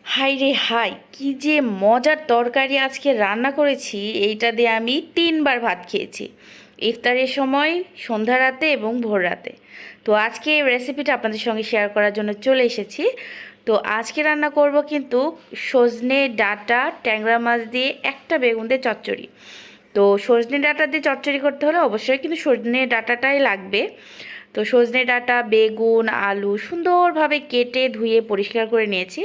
High রে high, কি যে মজার তরকারি আজকে রান্না করেছি! এইটা দিয়ে আমি 3বার ভাত খেয়েছি, ইফতারের সময়, সন্ধ্যা রাতে এবং ভোর রাতে। তো আজকে এই রেসিপিটা আপনাদের সঙ্গে শেয়ার করার জন্য চলে এসেছি। তো আজকে রান্না করব কিন্তু সজনে ডাঁটা ট্যাংরা মাছ দিয়ে একটা বেগুন দিয়ে চচ্চড়ি। তো সজনে ডাঁটা দিয়ে চচ্চড়ি করতে হলে অবশ্যই কিন্তু সজনে ডাঁটাটাই লাগবে। তো সজনে ডাঁটা, বেগুন, আলু সুন্দরভাবে কেটে ধুয়ে পরিষ্কার করে নিয়েছি।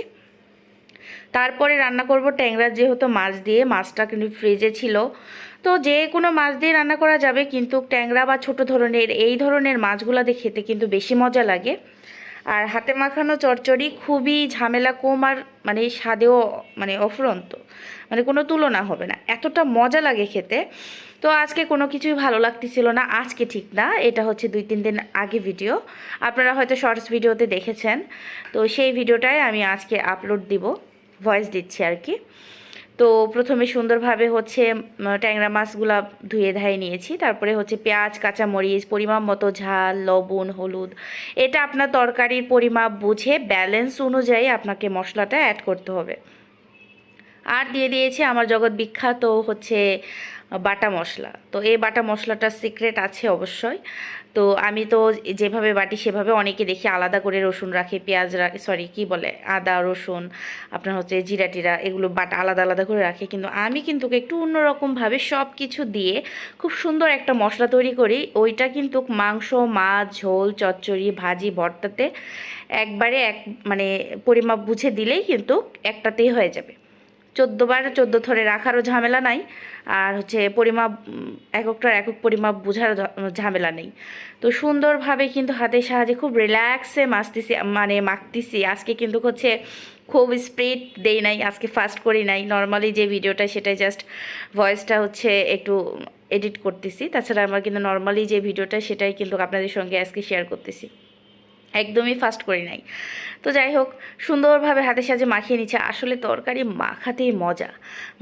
তারপরে রান্না করব ট্যাংরা, যেহেতু মাছ দিয়ে, মাছটা কিন্তু ফ্রিজে ছিল। তো যে কোনো মাছ দিয়ে রান্না করা যাবে, কিন্তু ট্যাংরা বা ছোট ধরনের এই ধরনের মাছগুলো দিয়ে খেতে কিন্তু বেশি মজা লাগে। আর হাতে মাখানো চচ্চড়ি খুবই ঝামেলা কম, আর মানে স্বাদেও মানে অফুরন্ত, মানে কোনো তুলনা হবে না, এতটা মজা লাগে খেতে। তো আজকে কোনো কিছুই ভালো লাগতেছিল না, আজকে ঠিক না, এটা হচ্ছে 2-3 দিন আগে ভিডিও, আপনারা হয়তো শর্টস ভিডিওতে দেখেছেন। তো সেই ভিডিওটাই আমি আজকে আপলোড দিব, ভয়েস দিচ্ছি আর কি। তো প্রথমে সুন্দরভাবে হচ্ছে ট্যাংরা মাছগুলা ধুয়ে ধায়ে নিয়েছি। তারপরে হচ্ছে পেঁয়াজ, কাঁচামরিচ, পরিমাপ মতো ঝাল, লবণ, হলুদ, এটা আপনার তরকারির পরিমাপ বুঝে ব্যালেন্স অনুযায়ী আপনাকে মশলাটা অ্যাড করতে হবে। আর দিয়ে দিয়েছি আমার জগৎ বিখ্যাত হচ্ছে বাটা মশলা। তো এই বাটা মশলাটার সিক্রেট আছে অবশ্যই। তো আমি তো যেভাবে বাটি সেভাবে, অনেকে দেখি আলাদা করে রসুন রাখে, পেঁয়াজ রাখে, সরি কী বলে, আদা রসুন, আপনার হচ্ছে জিরা টিরা, এগুলো বাটা আলাদা আলাদা করে রাখে। কিন্তু আমি কিন্তু একটু অন্যরকমভাবে সব কিছু দিয়ে খুব সুন্দর একটা মশলা তৈরি করি। ওইটা কিন্তু মাংস, মাছ, ঝোল, চচ্চড়ি, ভাজি, ভর্তাতে একবারে মানে পরিমাপ বুঝে দিলেই কিন্তু একটাতেই হয়ে যাবে। 14বার 14 ধরে রাখারও ঝামেলা নাই, আর হচ্ছে পরিমাপ এককটার একক পরিমাপ বোঝার ঝামেলা নেই। তো সুন্দরভাবে কিন্তু হাতের সাহায্যে খুব রিল্যাক্সে মাখতেছি, মানে মাখতেছি। আজকে কিন্তু হচ্ছে খুব স্পিড দেই নাই, আজকে ফাস্ট করি নাই। নর্মালি যে ভিডিওটা সেটাই জাস্ট ভয়েসটা হচ্ছে একটু এডিট করতেছি, তাছাড়া আমার কিন্তু নর্মালি যে ভিডিওটা সেটাই কিন্তু আপনাদের সঙ্গে আজকে শেয়ার করতেছি, একদমই ফাস্ট করি নাই। তো যাই হোক, সুন্দরভাবে হাতের সাহায্যে মাখিয়ে নিচ্ছে। আসলে তরকারি মাখাতেই মজা,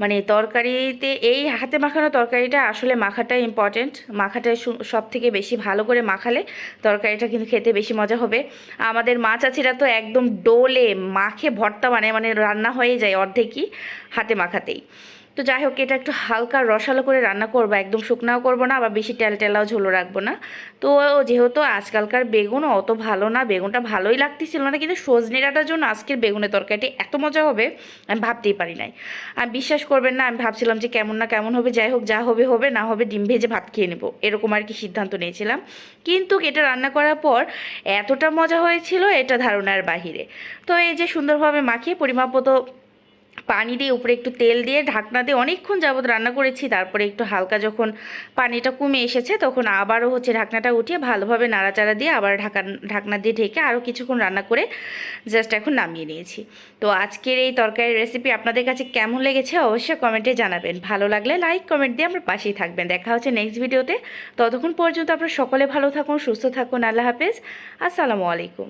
মানে তরকারিতে এই হাতে মাখানো তরকারিটা আসলে মাখাটাই ইম্পর্টেন্ট। মাখাটা সব থেকে বেশি ভালো করে মাখালে তরকারিটা কিন্তু খেতে বেশি মজা হবে। আমাদের মা চাচিরা তো একদম ডোলে মাখে ভর্তা বানায়, মানে রান্না হয়ে যায় অর্ধেকই হাতে মাখাতেই। তো যাই হোক, এটা একটু হালকা রসালো করে রান্না করবো, একদম শুকনাও করবো না, আবার বেশি টেলাও ঝোলও রাখবো না। তো যেহেতু আজকালকার বেগুন অত ভালো না, বেগুনটা ভালোই লাগতেছিল না, কিন্তু সজনে ডাঁটার জন্য আজকের বেগুনের তরকারিটি এত মজা হবে আমি ভাবতেই পারি নাই। আমি বিশ্বাস করবেন না, আমি ভাবছিলাম যে কেমন না কেমন হবে, যাই হোক, যা হবে হবে, না হবে ডিম ভেজে ভাত খেয়ে নেবো, এরকম আর কি সিদ্ধান্ত নিয়েছিলাম। কিন্তু এটা রান্না করার পর এতটা মজা হয়েছিল, এটা ধারণার বাহিরে। তো এই যে সুন্দরভাবে মাখিয়ে পরিমাপ মতো পানি দিয়ে উপরে একটু তেল দিয়ে ঢাকনা দিয়ে অনেকক্ষণ যাবত রান্না করেছি। তারপরে একটু হালকা যখন পানিটা কমে এসেছে, তখন আবারও হচ্ছে ঢাকনাটা উঠিয়ে ভালোভাবে নাড়াচাড়া দিয়ে আবার ঢাকনা দিয়ে ঢেকে আরও কিছুক্ষণ রান্না করে জাস্ট এখন নামিয়ে নিয়েছি। তো আজকের এই তরকারির রেসিপি আপনাদের কাছে কেমন লেগেছে অবশ্যই কমেন্টে জানাবেন। ভালো লাগলে লাইক কমেন্ট দিয়ে আমার পাশেই থাকবেন। দেখা হচ্ছে নেক্সট ভিডিওতে। ততক্ষণ পর্যন্ত আপনারা সকলে ভালো থাকুন, সুস্থ থাকুন। আল্লাহ হাফেজ, আসসালামু আলাইকুম।